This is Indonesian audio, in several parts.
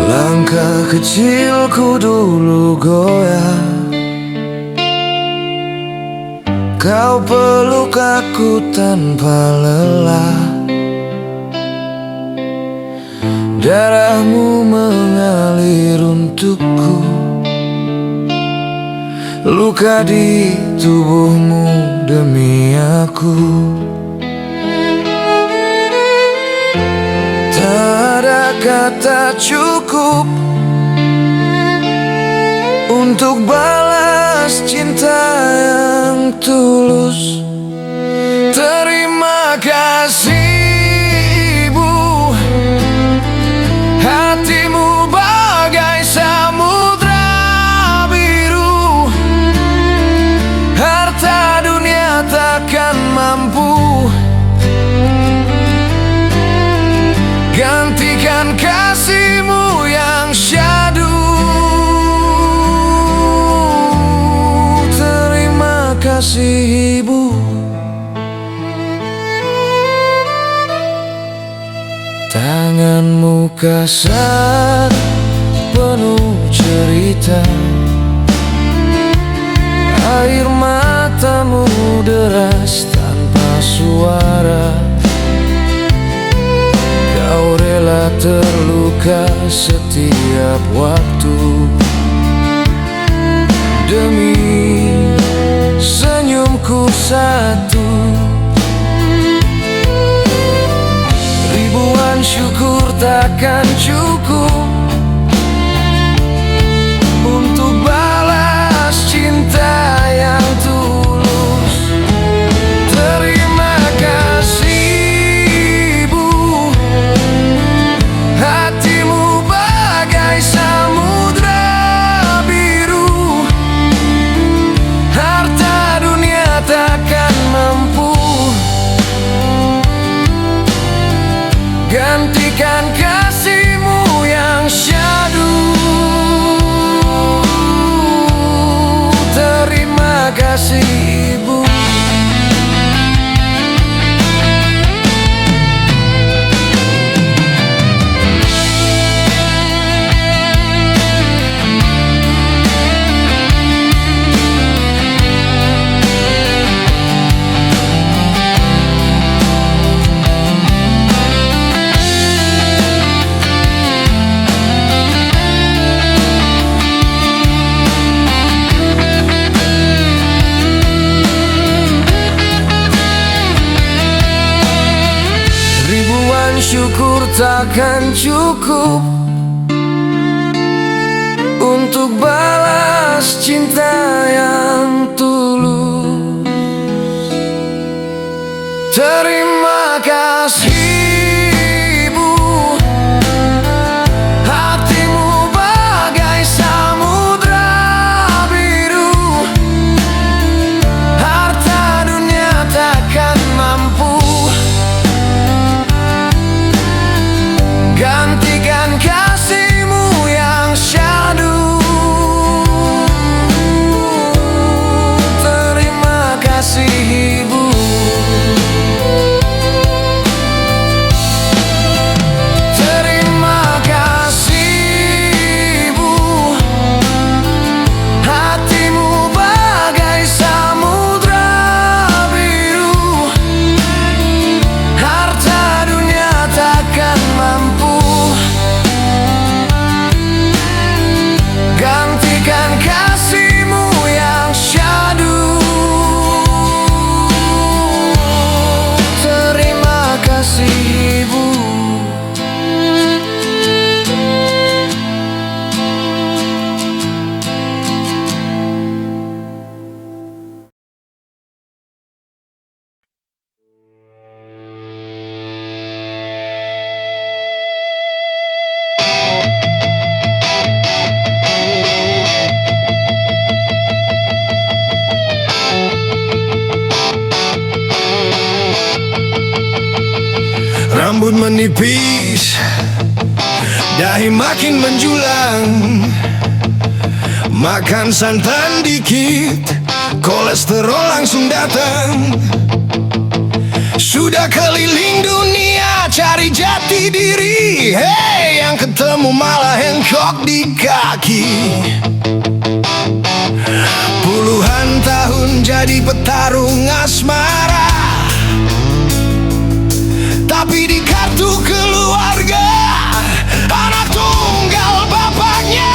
Langkah kecilku dulu goyah, kau peluk aku tanpa lelah. Darahmu mengalir untukku, luka di tubuhmu demi aku. Tak ada kata cukup untuk balas cinta yang tulus. Terima kasih ibu, hatimu bagai samudra biru. Harta dunia takkan mampu gantikan kasihmu yang syahdu. Terima kasih ibu. Tanganmu kasar penuh cerita, air matamu deras tanpa suara. Kau rela terluka setiap waktu demi senyumku satu. Ribuan syukur takkan cukup untuk balas cinta yang tulus. Terima kasih ibu, hatimu bagai samudra biru. Harta dunia takkan mampu gantikan kasihmu yang syahdu. Terima kasih ibu. Syukur takkan cukup untuk balas cinta yang tulus. Terima kasih ibu, hatimu bagai samudra biru. Harta dunia takkan mampu gantikan kasihmu yang syahdu. Terima kasih ibu. Rambut menipis, dahi makin menjulang, makan santan dikit, kolesterol langsung datang. Sudah keliling dunia cari jati diri, hey, yang ketemu malah hengkok di kaki. Puluhan tahun jadi petarung asmara, tapi di kartu keluarga anak tunggal bapaknya.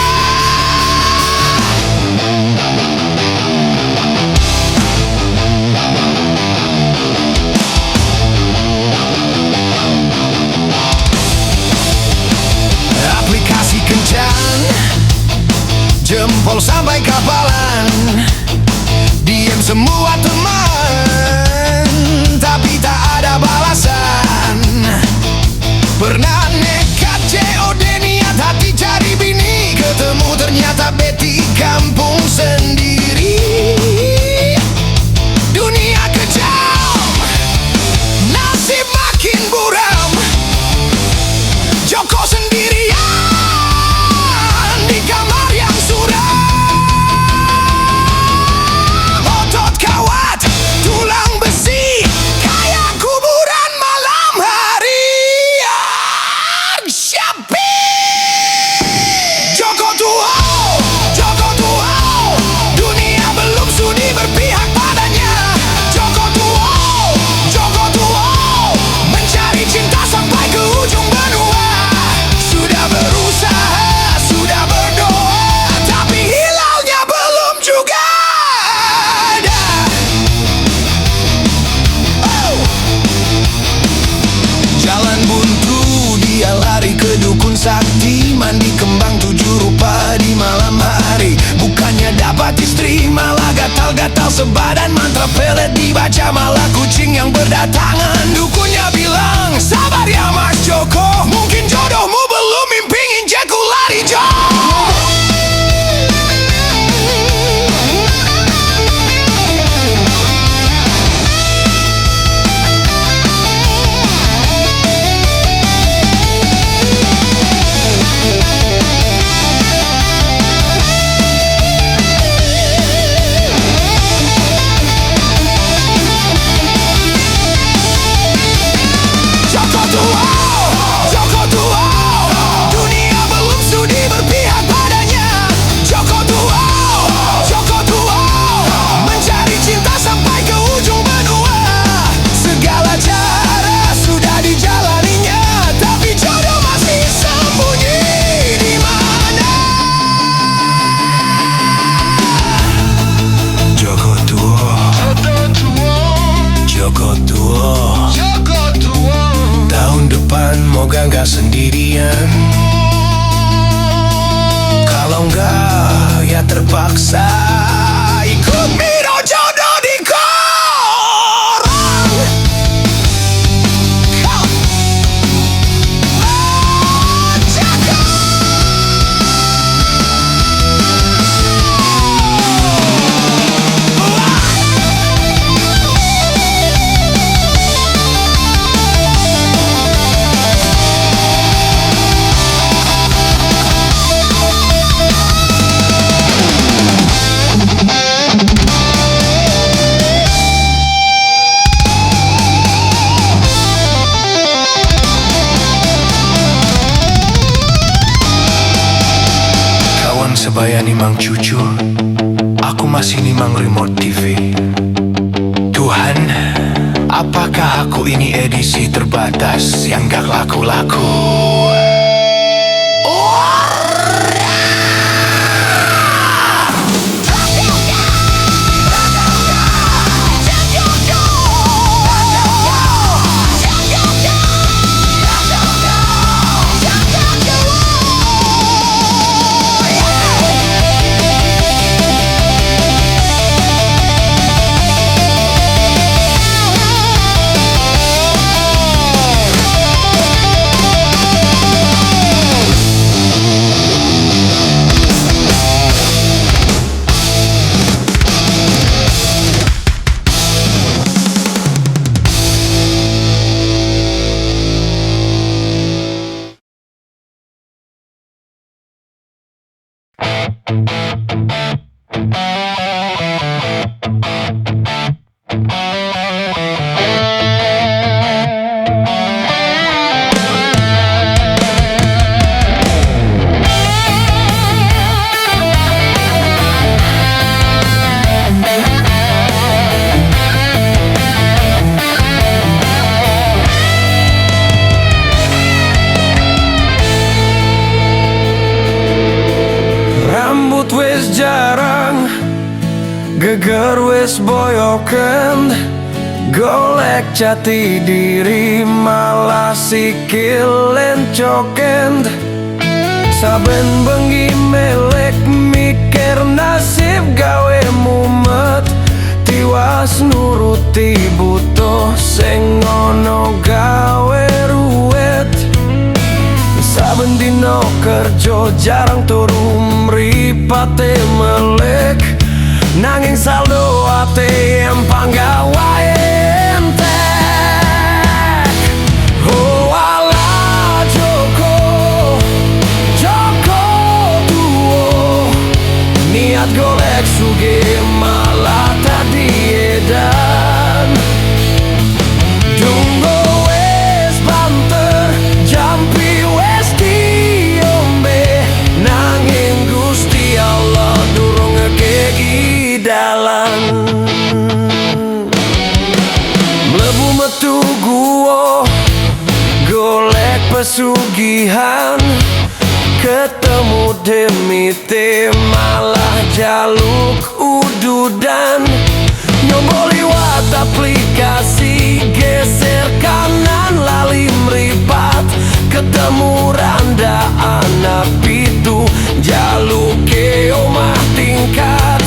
Aplikasi kencan, jempol sampai kapalan, diam semua teman, tapi tak ada balasan. Pernah nekat COD niat hati cari bini, ketemu ternyata Betty kampung sendiri. Dunia kejam, nasib makin buram, Joko sendirian di kamar yang suram. Otot kawat, tulang besi, kayak kuburan malam hari. Syapi Joko tua, Joko tua, dunia belum sudi berpihak padanya. Joko tua, Joko tua, mencari cinta sampai ke ujung benua. Sudah berusaha, sudah berdoa, tapi hilalnya belum juga ada. Jalan buntu, dia lari ke dukun sakti, mandi kembang 7 rupa di malam hari. Bukannya dapat istri, malah gatal-gatal sebadan, mantra pelet dibaca, malah kucing yang berdatangan. Dukunnya bilang, sabar ya Mas Joko, mungkin jodohmu belum mimpi injekku lari jauh. Joko tua, Joko tua, dunia belum sudi berpihak padanya. Joko tua, Joko tua, mencari cinta sampai ke ujung benua. Segala cara sudah dijalaninya, tapi jodoh masih sembunyi di mana. Joko tua, Joko tua, Joko tua, tahun depan moga nggak sendirian. Kalau nggak ya terpaksa ikut biro jodoh di koran. Joko. Kawan sebaya nimang cucu, aku masih nimang remote TV. Tuhan, apakah aku ini edisi terbatas yang gak laku-laku? joken, golek jati diri malah sikil lencoken. Saben bengi melek mikir nasib gawe mumet, tiwas nuruti butuh sing ngono gawe ruwet. Saben dino kerja jarang turu mripate melek, nanging saldo ATM panggawae entek. Oh ala Joko, Joko tuwo, niat golek sugih malah tadi edan. Dungo wes banter, jampi wes diombe, nanging Gusti Allah durung ngekei dalan. Mlebu metu guwa, golek pesugihan, ketemu demite malah jaluk ududan. Nyoba liwat aplikasi, geser kanan lali meripat, ketemu randa anak pitu, jaluke omah tingkat.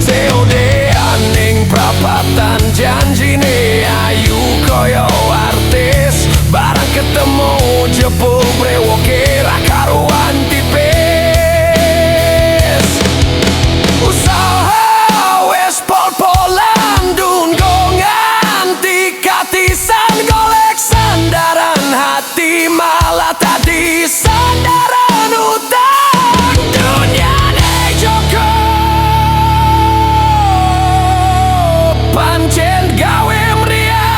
COD aning prapatan, janjine ayu koyo artis, barang ketemu jebul brewoke ra karuan tipis. Usaha wes pol-polan dungo nganti katisan, golek sandaran hati malah tadi sandaran utang. Dunia nih Joko, pancen gawe meriah.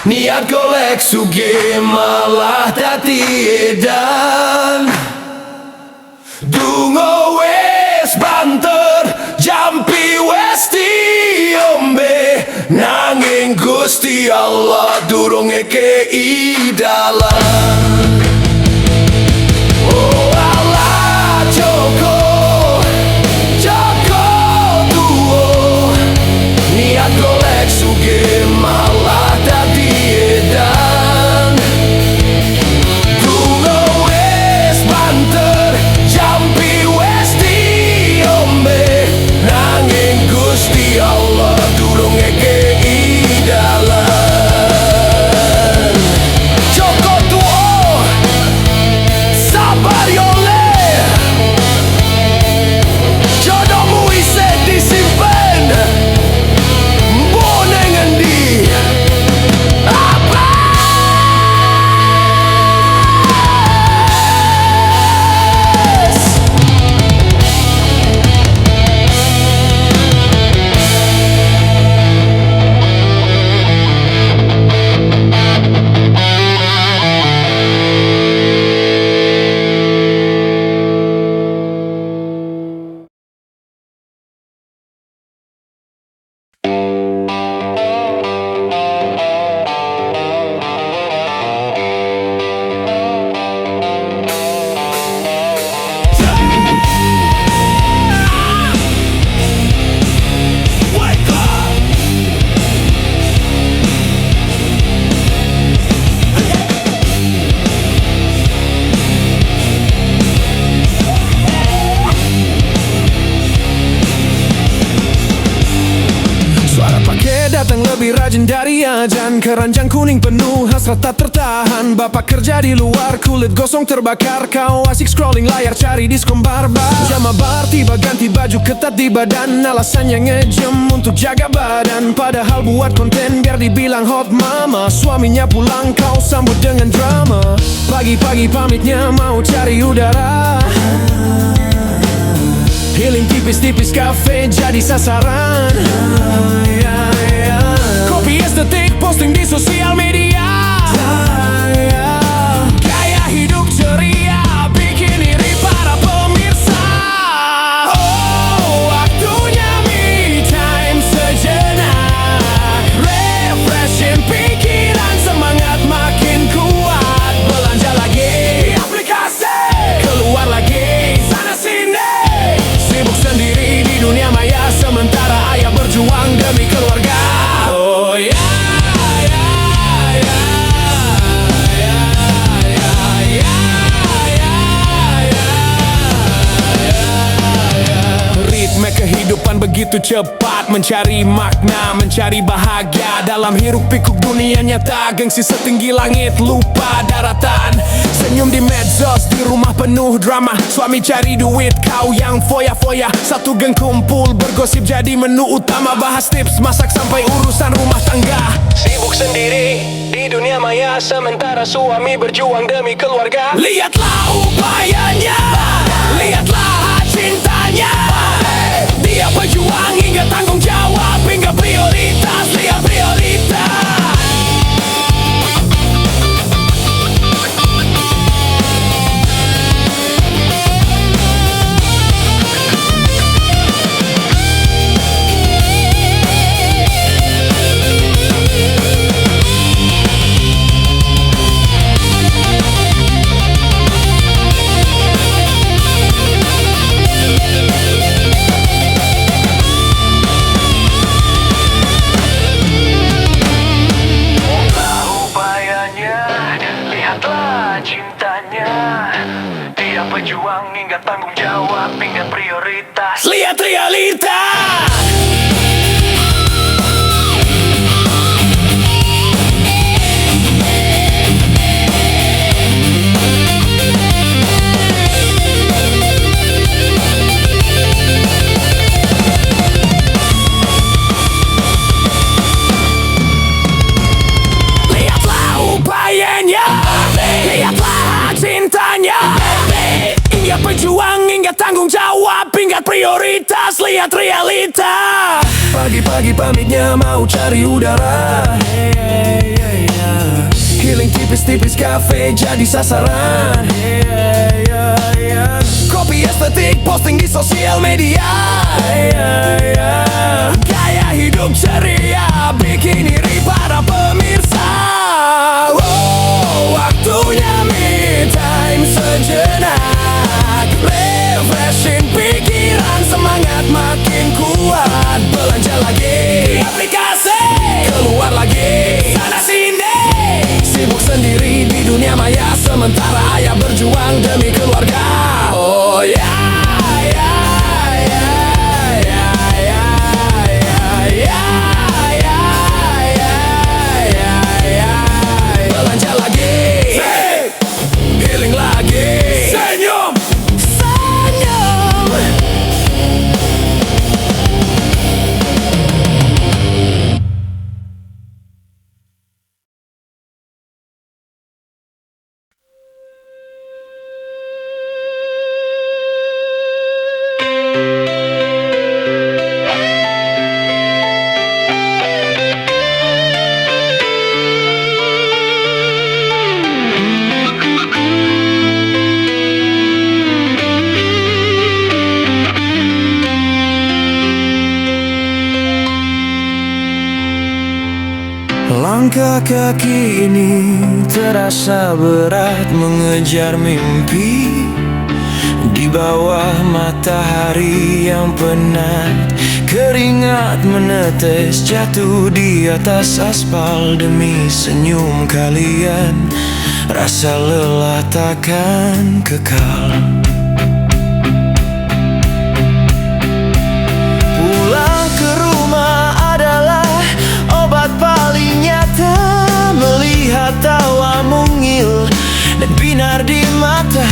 Niat golek sugih malah dadi edan. Dungo wes banter, jampi wes diombe, nanging Gusti Allah durung ngekei dalan. Oh ala Joko, Joko tuwo, niat golek sugih malah dadi edan. Dungo wes banter, jampi wes diombe, nanging Gusti Allah durung ngekei dalan. Joko tuwo, legendaria dan keranjang kuning penuh hasrat tak tertahan. Bapak kerja di luar, kulit gosong terbakar. Kau asik scrolling layar cari diskon barbar. Jam mabar tiba ganti baju ketat di badan. Alasannya ngejem untuk jaga badan. Padahal buat konten biar dibilang hot mama. Suaminya pulang kau sambut dengan drama. Pagi-pagi pamitnya mau cari udara. Healing tipis-tipis kafe jadi sasaran. Kopi estetik posting di sosial media. Gaya hidup ceria bikin iri para pemirsa. Oh, waktunya me time sejenak. Refreshing pikiran, semangat makin kuat. Belanja lagi aplikasi, keluar lagi sana sini. Sibuk sendiri di dunia maya, sementara ayah berjuang demi keluarga. Oh ya, ritme kehidupan begitu cepat, mencari makna, mencari bahagia dalam hiruk pikuk dunia nyata. Gengsi setinggi langit, lupa daratan. Senyum di medsos, di rumah penuh drama. Suami cari duit, kau yang foya-foya. Satu geng kumpul, bergosip jadi menu utama. Bahas tips masak sampai urusan rumah tangga. Sibuk sendiri di dunia maya, sementara suami berjuang demi keluarga. Lihatlah upayanya, lihatlah cintanya. Dia pejuang hingga tanggung jawab, hingga prioritas, lihat prioritas. Dia pejuang hingga tanggung jawab, hingga prioritas, lihat realitas. Lihatlah upayanya, lihatlah cintanya. Dia pejuang hingga tanggung jawab, hingga prioritas, lihat realita. Pagi-pagi pamitnya mau cari udara. Healing tipis-tipis kafe jadi sasaran. Kopi estetik posting di sosial media. Gaya hidup ceria bikin iri para pemirsa. Oh, waktunya me time sejenak. Refreshing pikiran, semangat makin kuat. Belanja lagi aplikasi, keluar lagi sana sini. Sibuk sendiri di dunia maya, sementara ayah berjuang demi keluarga. Oh ya, ya, ya, ya, ya, ya, ya, ya, ya, ya. Belanja lagi, healing lagi, senyum. Langkah kaki ini terasa berat mengejar mimpi. Di bawah matahari yang penat, keringat menetes jatuh di atas aspal demi senyum kalian. Rasa lelah takkan kekal. Pulang ke rumah adalah obat paling tawa mungil dan binar di mata.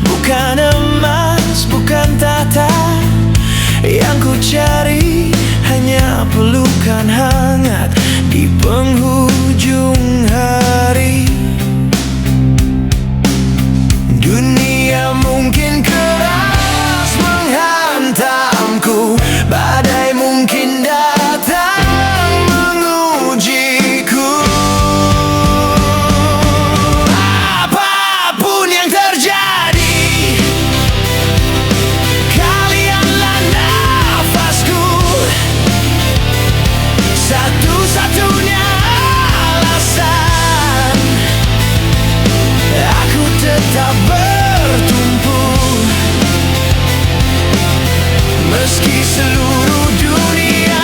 Bukan emas, bukan tata yang ku cari, hanya pelukan hangat di penghujung hari. Dunia mungkin keras menghantamku, badai mungkin datang mengujiku. Apapun yang terjadi, kalianlah nafasku, satu-satunya alasan aku tetap bertumpu. Meski seluruh dunia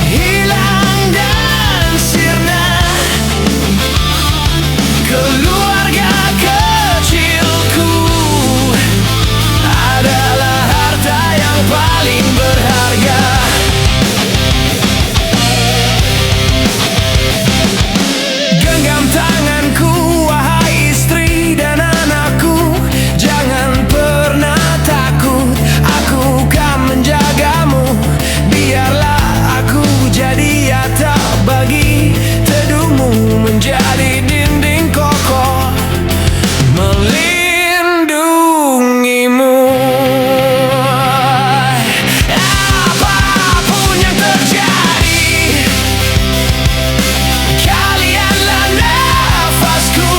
hilang dan sirna, keluarga kecilku adalah harta yang paling berharga. Genggam tanganku, wahai istri dan anakku, jangan pernah takut, aku kan menjagamu. Biarlah aku jadi atap bagi teduhmu, menjadi dinding kokoh melindungimu. Apapun yang terjadi, kalianlah nafasku,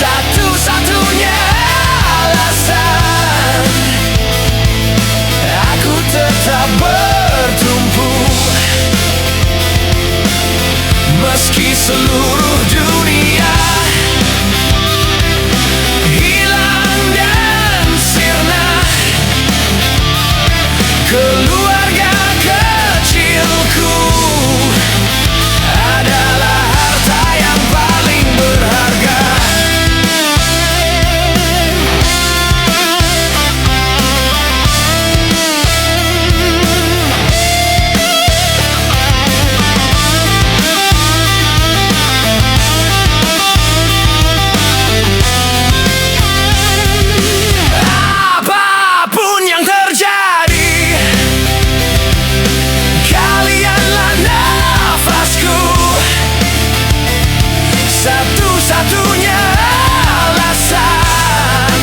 satu-satunya alasan aku tetap bertumpu. Meski seluruh dunia hilang dan sirna, keluarga kecilku adalah harta yang paling berharga. Apapun yang terjadi, kalianlah nafasku, satu-satunya alasan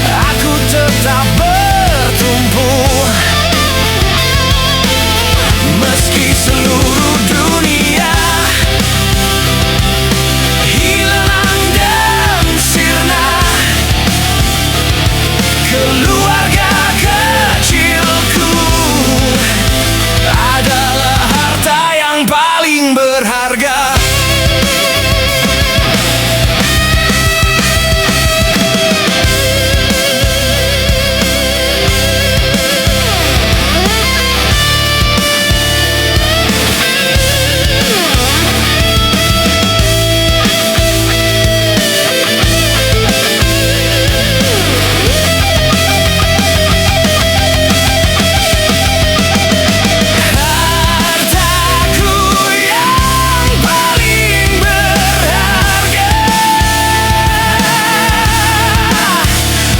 aku tetap bertumpu. Meski seluruh dunia hilang dan sirna, keluarga kecilku adalah harta yang paling berharga. Hartaku yang paling berharga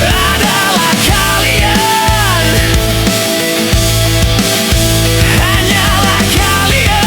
adalah kalian, hanyalah kalian.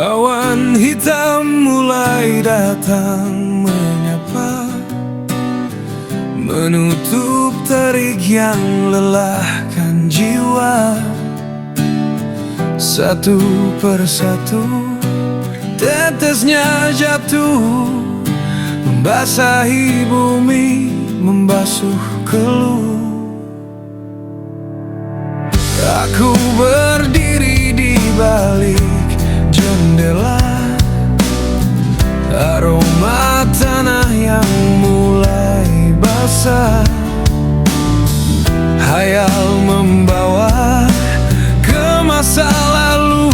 Awan hitam mulai datang menyapa, menutup terik yang lelahkan jiwa. Satu persatu tetesnya jatuh, membasahi bumi, membasuh keluh. Aku berdiri di balik jendela, aroma tanah yang mulai basah. Hayal membawa ke masa lalu,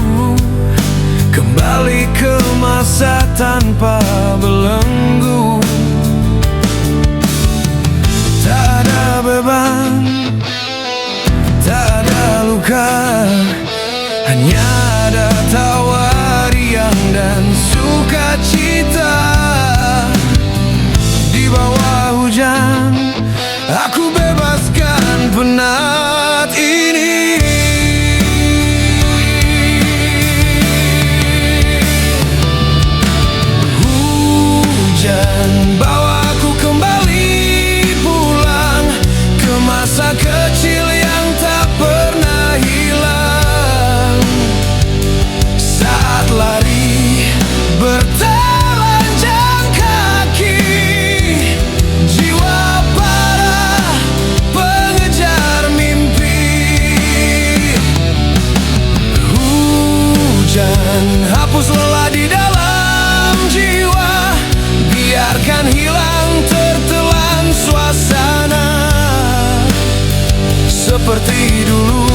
kembali ke masa tanpa belenggu. Tak ada beban, tak ada luka, hanya ada tawa riang dan sukacita. Di bawah hujan, aku bebaskan penat ini. Hujan bawa aku kembali pulang ke masa kecil yang tak pernah hilang. Saat lari bertelanjang kaki, jiwa parah pengejar mimpi. Hujan hapus lelah di dalam jiwa, biarkan hilang tertelan suasana. Seperti dulu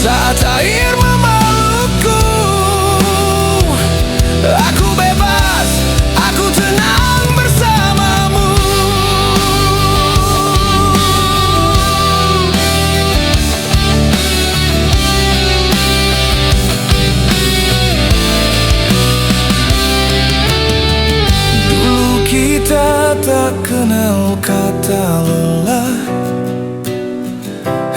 saat air memelukku, aku bebas, aku tenang bersamamu. Dulu kita tak kenal kata lelah,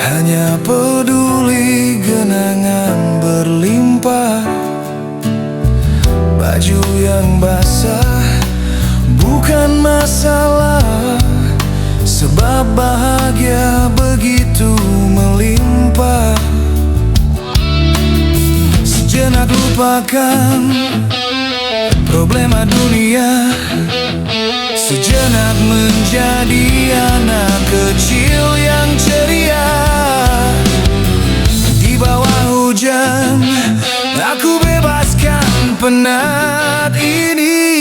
hanya peduli genangan berlimpah. Baju yang basah bukan masalah, sebab bahagia begitu melimpah. Sejenak lupakan problema dunia, sejenak menjadi anak kecil yang ceria. Di bawah hujan, aku bebaskan penat ini.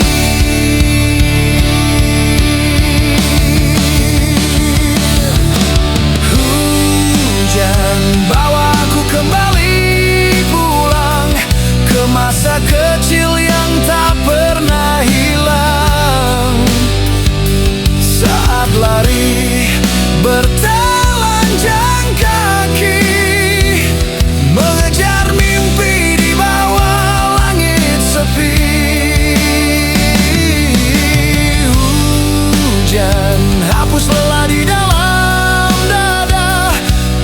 Hujan bawa aku kembali pulang ke masa kecil yang tak pernah hilang. Saat lari bertelanjang kaki, mengejar mimpi di bawah langit sepi. Hujan hapus lelah di dalam dada,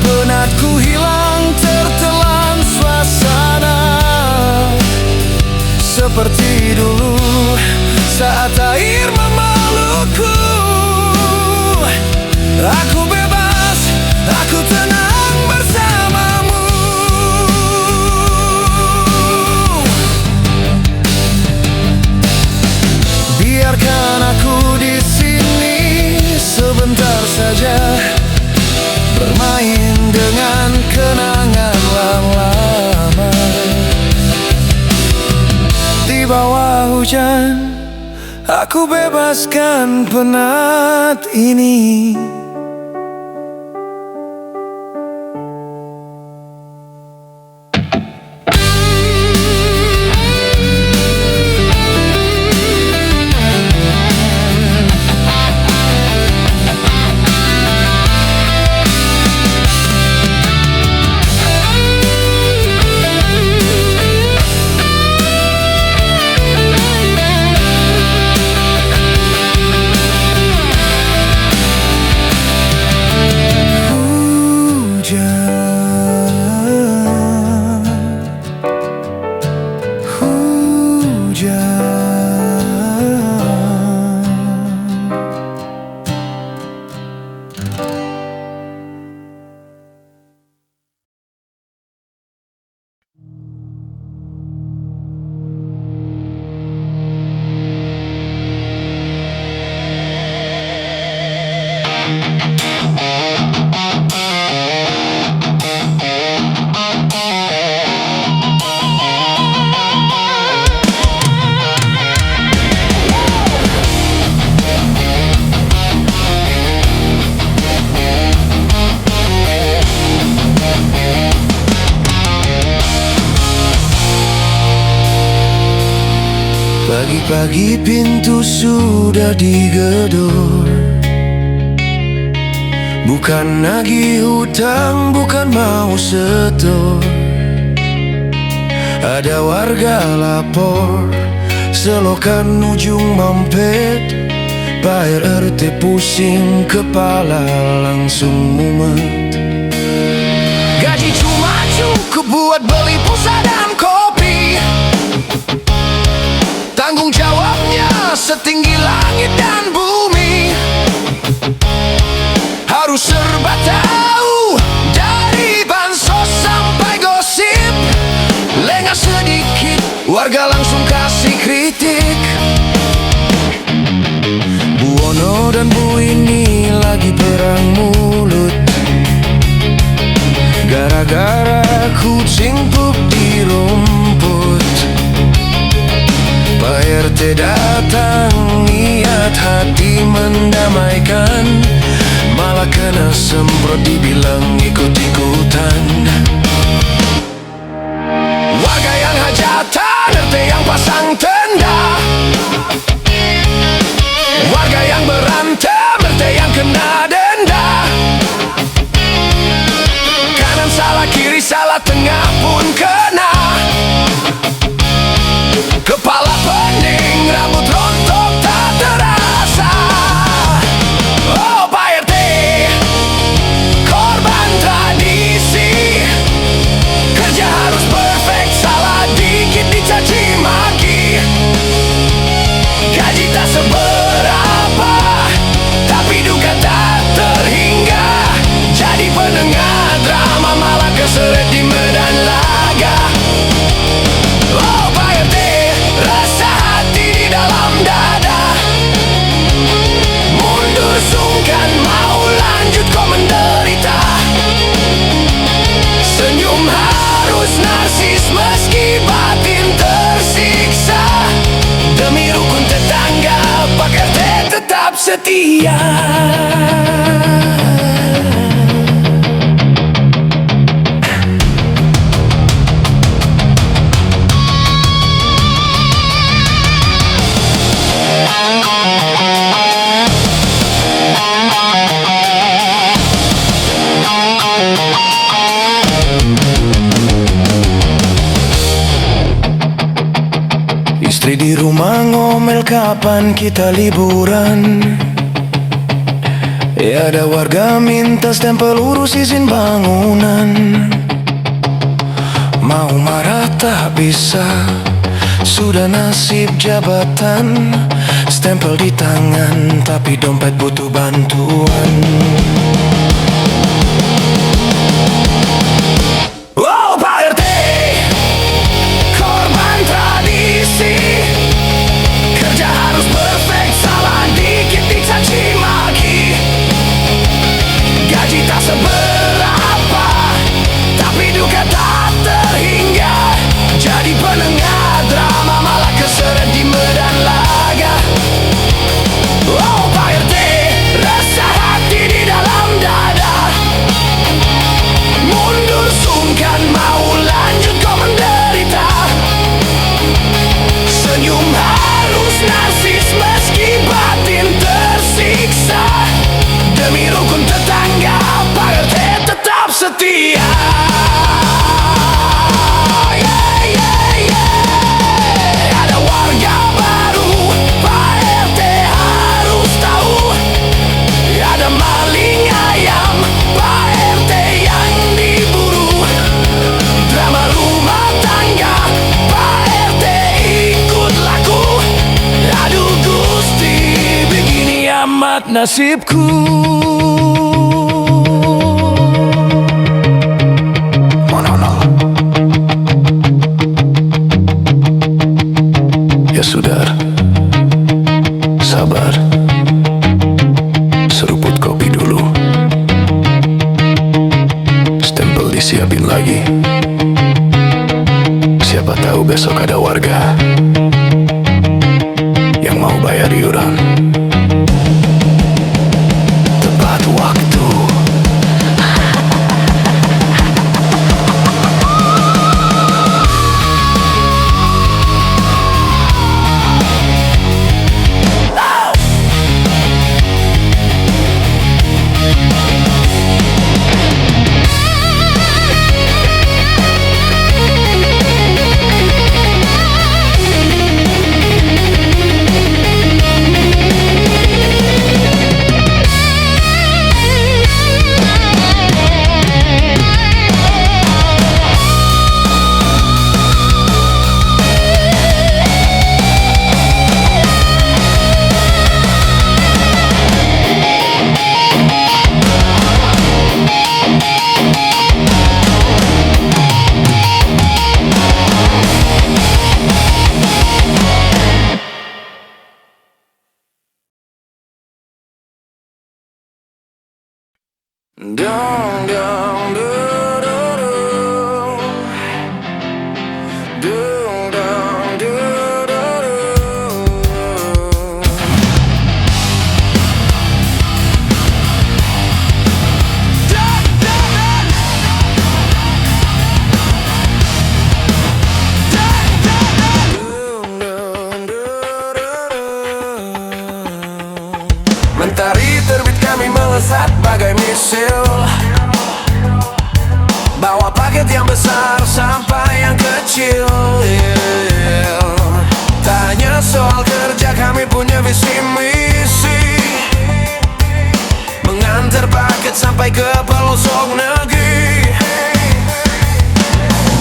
penatku hilang tertelan suasana. Seperti dulu saat air memelukku, aku bebas, aku tenang bersamamu. Biarkan aku di sini sebentar saja, bermain dengan kenangan yang lama. Di bawah hujan, aku bebaskan penat ini. Pagi-pagi pintu sudah digedor. Bukan nagih hutang, bukan mau setor. Ada warga lapor, selokan ujung mampet. Bayar RT pusing, kepala langsung mumet. Gaji cuma cukup buat beli pulsa dan kopi. Tanggung jawabnya setinggi langit dan bumi. Harus serba tahu, dari bansos sampai gosip. Lengah sedikit, warga langsung kasih kritik. Bu Ono dan Bu ini lagi perang mulut, gara-gara kucing pup di rumput. Pak RT datang, niat hati mendamaikan, malah kena semprot dibilang ikut-ikutan. Warga yang hajatan, RT yang pasang tenda. Warga yang berantem, RT yang kena denda. Kanan salah, kiri salah, tengah pun kena. Kepala pening, rambut rontok tak terasa. Oh Pak RT, korban tradisi. Kerja harus perfect, salah dikit dicaci maki. Gaji tak seberapa, tapi duka tak terhingga. Jadi penengah drama, malah keseret di medan laga. Oh Pak RT, rasa hati di dalam dada. Mundur sungkan, mau lanjut kau menderita. Senyum harus narsis meski batin tersiksa. Demi rukun tetangga, Pak RT tetap setia. Istri di rumah ngomel kapan kita liburan. Ya ada warga minta stempel urus izin bangunan. Mau marah tak bisa, sudah nasib jabatan. Stempel di tangan tapi dompet butuh bantuan. Oh Pak RT, korban tradisi. Kerja harus perfect, salah dikit dicaci maki. Gaji tak seberapa, tapi duka tak terhingga. Jadi penengah drama, malah keseret di medan laga. Oh Pak RT, rasa hati di dalam dada. Mundur sungkan, mau lanjut kau menderita. Senyum harus narsis meski batin tersiksa. Demi rukun tetangga, Pak RT tetap setia. Yeah, yeah, yeah. Ada warga baru, Pak RT harus tahu. Ada maling ayam, Pak RT yang diburu. Drama rumah tangga, Pak RT ikut laku. Aduh Gusti, begini amat nasibku. Ya sudah, sabar. Seruput kopi dulu. Stempel disiapin lagi. Siapa tahu besok ada warga yang mau bayar iuran. Tepat waktu. Dong dong do do do. Dong dong do do do. Mentari terbit kami melesat bagai misil, bawa paket yang besar sampai yang kecil. Tanya soal kerja, kami punya visi misi, mengantar paket sampai ke pelosok negeri.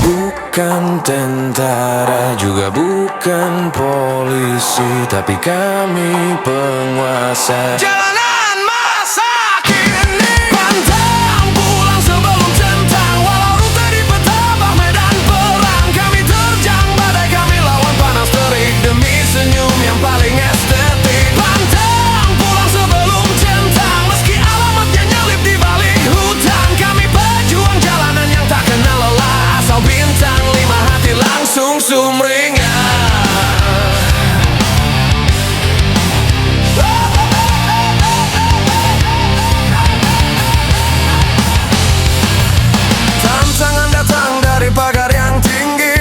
Bukan tentara, juga bukan polisi, tapi kami penguasa jalanan masa kini. Pantang pulang sebelum centang, walau rute di petambah medan perang. Kami terjang badai, kami lawan panas terik demi senyum yang paling estetik. Pantang pulang sebelum centang, meski alamatnya nyelip di balik hutan. Kami pejuang jalanan yang tak kenal lelah, asal bintang 5 hati langsung sumringah. Tantangan datang dari pagar yang tinggi,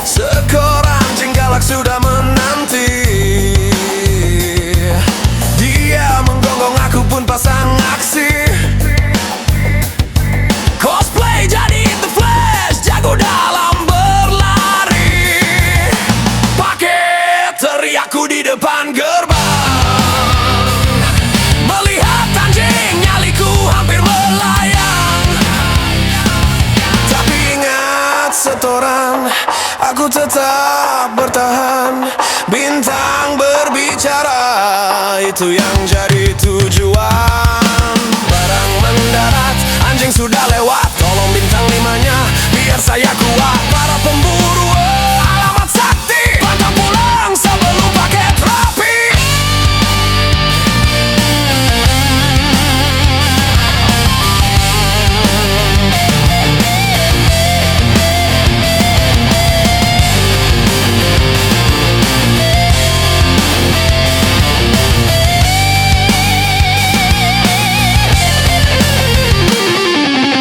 seekor anjing galak sudah menanti. Dia menggonggong, aku pun pasang aksi. Cosplay jadi The Flash, jago dalam berlari. Pakai teriakku di depan gerbang, melihat anjing nyaliku hampir melayang. Tapi ingat setoran, aku tetap bertahan. Bintang berbicara, itu yang jadi tujuan. Barang mendarat, anjing sudah lewat. Tolong bintang 5-nya, biar saya kuat. Para pemburu, alamat sakti. Pantang pulang sebelum paket rapi.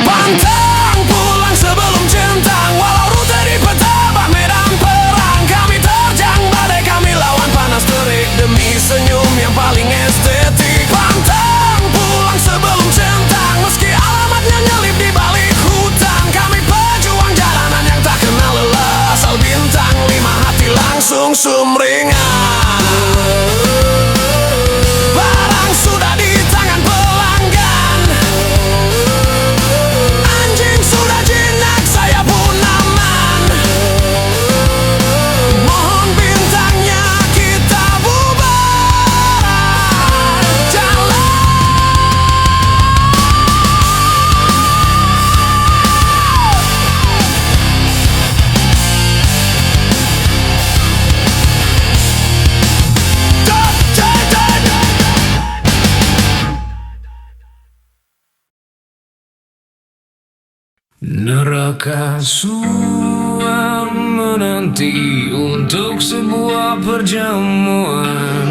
Pantang pulang sebelum centang, walau rute di petambah medan perang. Kami terjang badai, kami lawan panas terik demi senyum yang paling estetik. Pantang pulang sebelum centang, meski alamatnya nyelip di balik hutan. Kami pejuang jalanan yang tak kenal lelah, asal bintang 5 hati langsung sumringah. Barang sudah di tangan pelanggan, anjing sudah jinak, saya pun aman. Mohon bintangnya kita bubar jalan. Neraka suam menanti untuk sebuah perjamuan.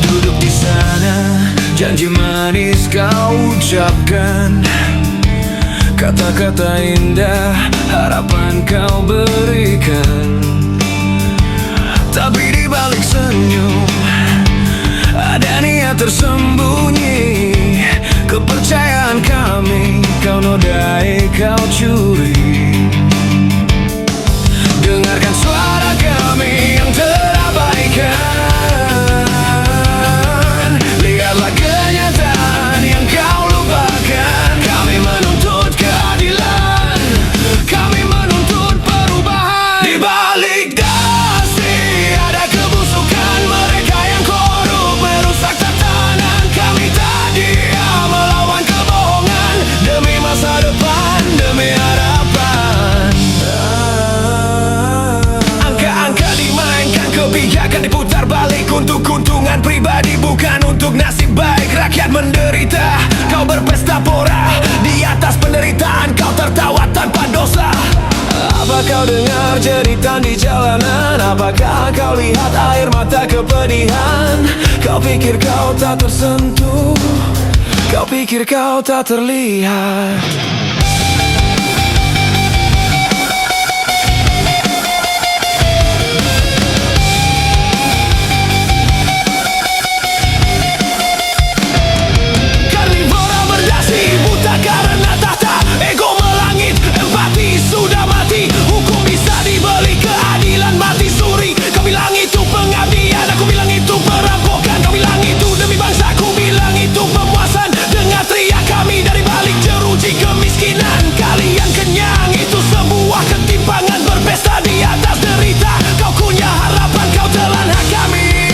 Duduk di sana, janji manis kau ucapkan, kata-kata indah, harapan kau berikan. Tapi di balik senyum ada niat tersembunyi. Kepercayaan kami kau nodai, kau curi. Dengarkan suara kami yang terabaikan. Lihatlah kenyataan yang kau lupakan. Kami menuntut keadilan, kami menuntut perubahan. Di balik dasi ada kebusukan, mereka yang korup merusak Apa kau dengar jeritan di jalanan? Apakah kau lihat air mata kepedihan? Kau pikir kau tak tersentuh, kau pikir kau tak terlihat. Karnivora berdasi, buta karena tahta. Ego melangit, empati sudah mati. Hukum bisa dibeli, keadilan mati suri. Kau bilang itu pengabdian, aku bilang itu perampokan. Kau bilang itu demi bangsa, aku bilang itu pemuasan. Dengar teriak kami dari balik jeruji kemiskinan. Kalian kenyang, itu sebuah ketimpangan. Berpesta di atas derita, kau punya harapan, kau telan hak kami.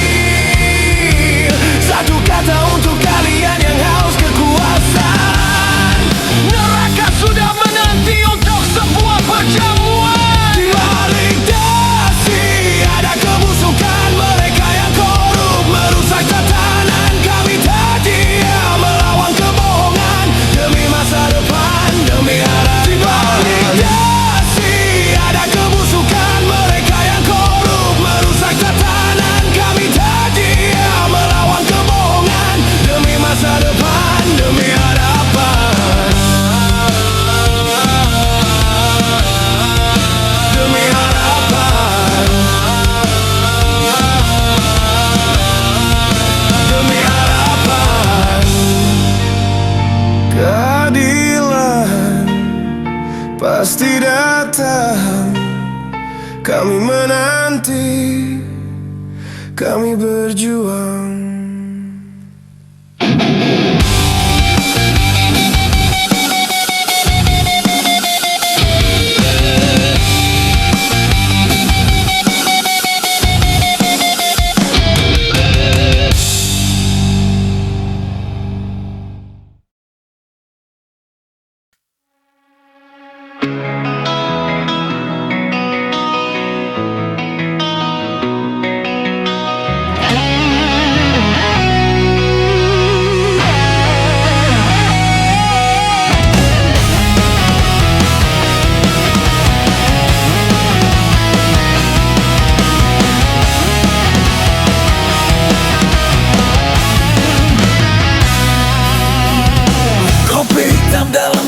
Satu kata untuk kalian yang haus kekuasaan: neraka sudah menanti untuk sebuah perjamuan. Di balik dasi ada kebusukan, mereka yang korup merusak tatanan. Kami tak diam melawan kebohongan demi masa depan, demi harapan. Di balik dasi ada kebusukan, mereka yang korup merusak tatanan. Kami tak diam melawan kebohongan demi masa depan, demi harapan. Demi harapan, demi harapan. Keadilan pasti datang, kami menanti, kami berjuang.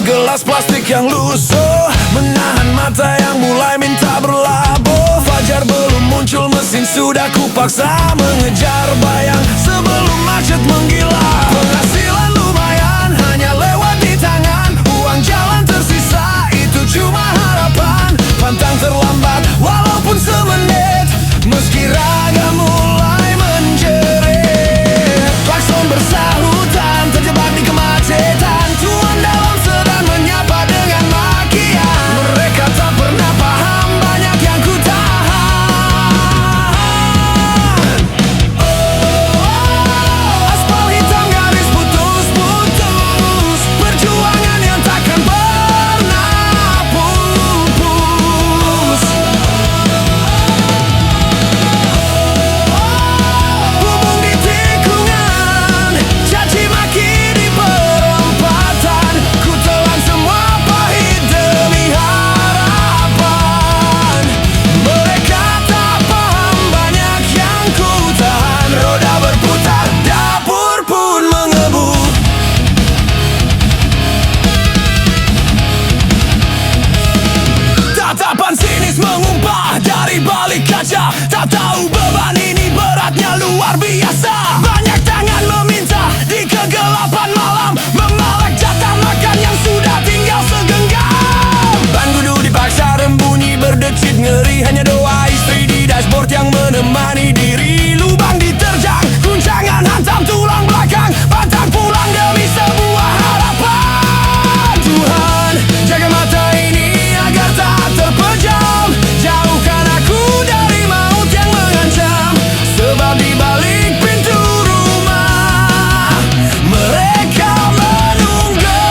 Gelas plastik yang lusuh menahan mata yang mulai minta berlabuh. Fajar belum muncul, mesin sudah kupaksa mengejar bayang sebelum macet menggila. Penghasilan lumayan hanya lewat di tangan, uang jalan tersisa itu cuma harapan. Pantang terlambat walaupun semenit, meski raga mulai menjerit. Klakson bersahutan terjebak di kemacetan, tuan dalam sedan menyapa dengan makian. Mereka tak pernah paham banyak yang ku tahan. Aspal hitam garis putus-putus, perjuangan yang takkan pernah pupus. Hubung di tikungan, caci maki di perempatan. Ku telan semua pahit demi harapan. Mereka tak paham banyak yang ku tahan. Roda berputar, dapur pun mengebu. Tatapan sinis mengumpah dari balik kaca. Tak tahu beban ini beratnya luar biasa. Banyak tangan meminta di kegelapan malam, memalak jatah makan yang sudah tinggal segenggam. Ban gudu dipaksa rembunyi berdecit ngeri, hanya doa istri di dashboard yang menemani diri. Lubang diterjang, guncangan hantam tulang belakang, pantang pulang demi sebuah harapan. Tuhan, jaga mata ini agar tak terpejam. Jauhkan aku dari maut yang mengancam, sebab di balik pintu rumah mereka menunggu.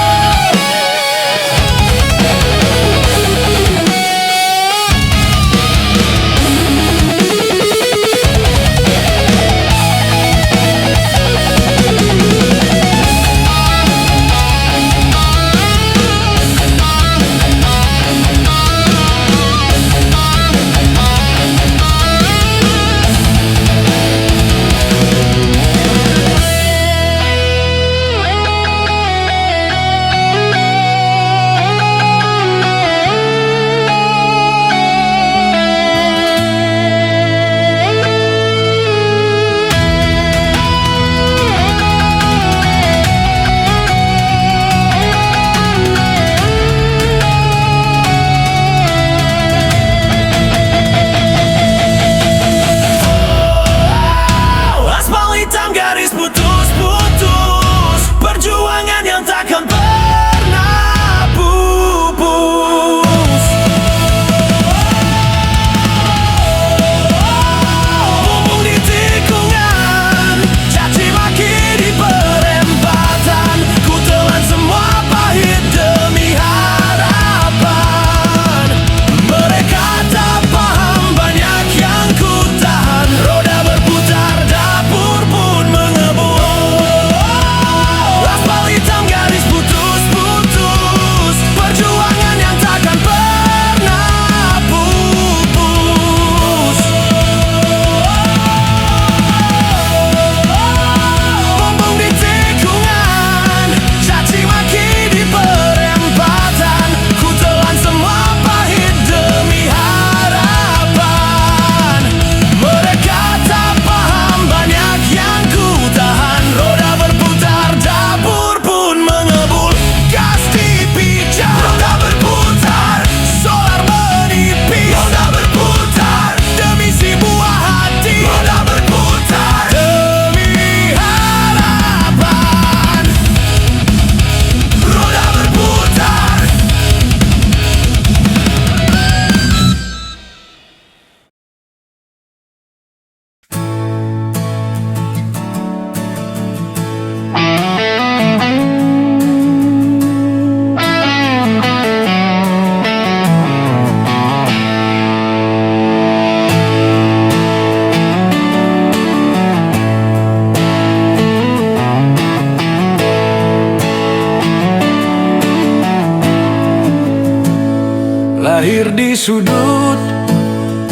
sudut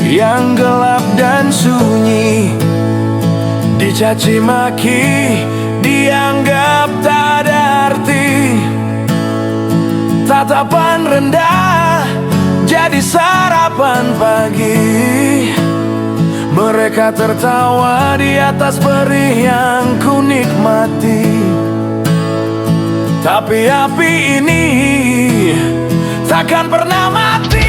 yang gelap dan sunyi, dicaci maki, dianggap tak ada arti. Tatapan rendah jadi sarapan pagi. Mereka tertawa di atas perih yang ku nikmati. Tapi api ini takkan pernah mati.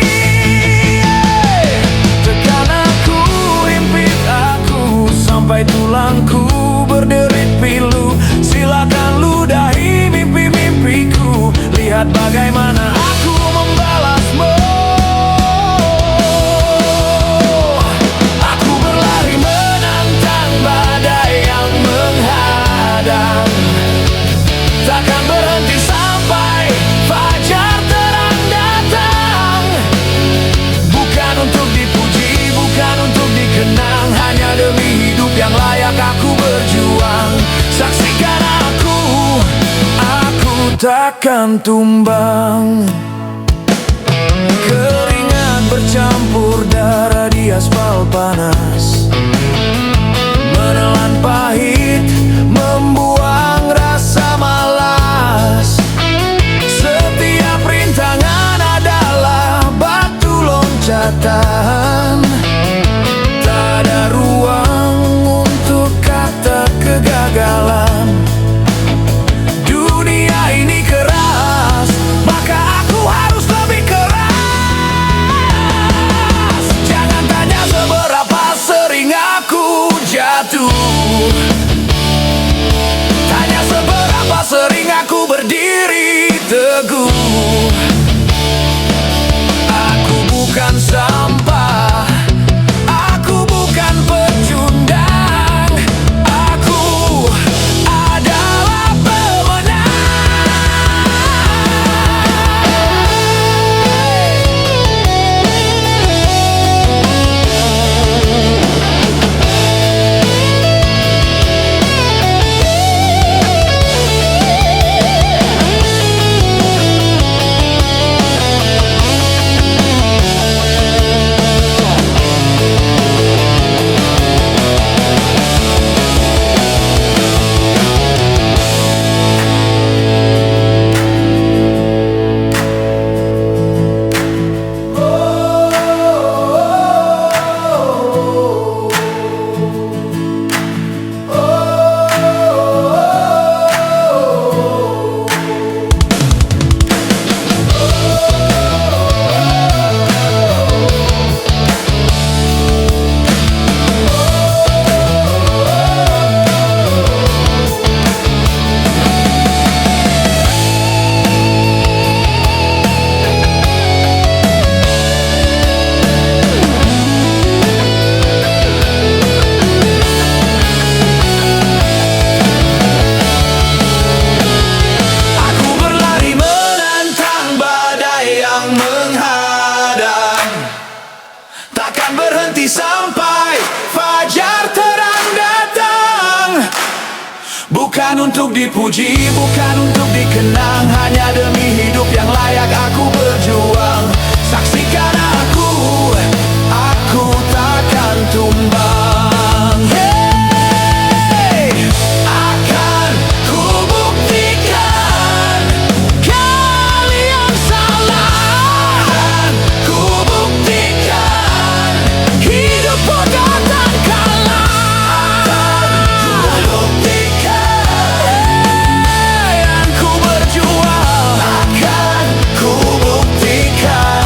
Tekan aku, impit aku, sampai tulangku berderit pilu. Silakan ludahi mimpi-mimpiku, lihat bagaimana aku membalasmu. Aku berlari menantang badai yang menghadang, takkan berhenti sampai fajar terang datang. Bukan untuk dipuji, bukan untuk dikenang, hanya demi hidup yang layak aku berjuang. Saksikan aku takkan tumbang. Keringat bercampur darah di aspal panas, menelan pahit, membuang rasa malas. Setiap rintangan adalah batu loncatan. Tak ada ruang untuk kata kegagalan. Dunia ini keras, maka aku harus lebih keras. Jangan tanya seberapa sering aku jatuh, tanya seberapa sering aku berdiri teguh. Aku bukan sampah, aku bukan pecundang, aku adalah pemenang. Takkan berhenti sampai fajar terang datang. Bukan untuk dipuji, bukan untuk dikenang, hanya demi hidup yang layak aku berjuang. Saksikan aku takkan tumbang. Hey, akan ku buktikan kalian salah. Akan ku buktikan hidupku takkan kalah. Akan ku buktikan yang ku berjuang. Akan ku buktikan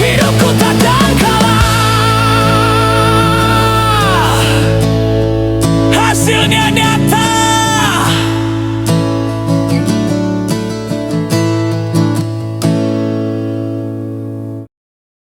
hidupku takkan kalah. Hasilnya nyata.